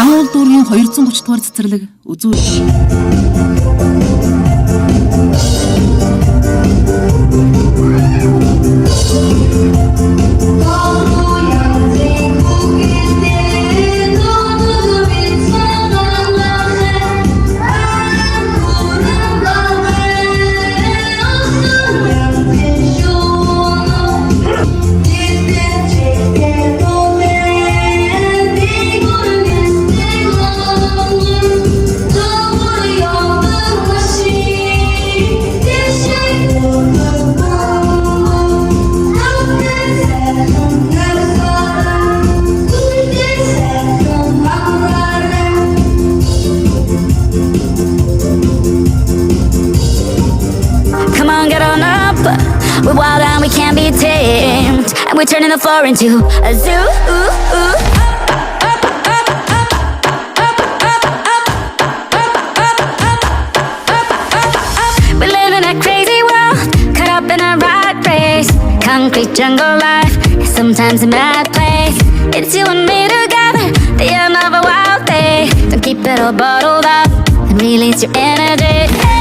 Агуул дүүргийн 230 дугаар цэцэрлэг үзүүлэлт. Come on, get on up. We're wild and we can't be tamed, and we're turning the floor into a zoo. We live in a crazy world, caught up in a rat race. Concrete jungle life is sometimes a mad place. It's you and me together, the end of a wild day. Don't keep it all bottled up and release your energy.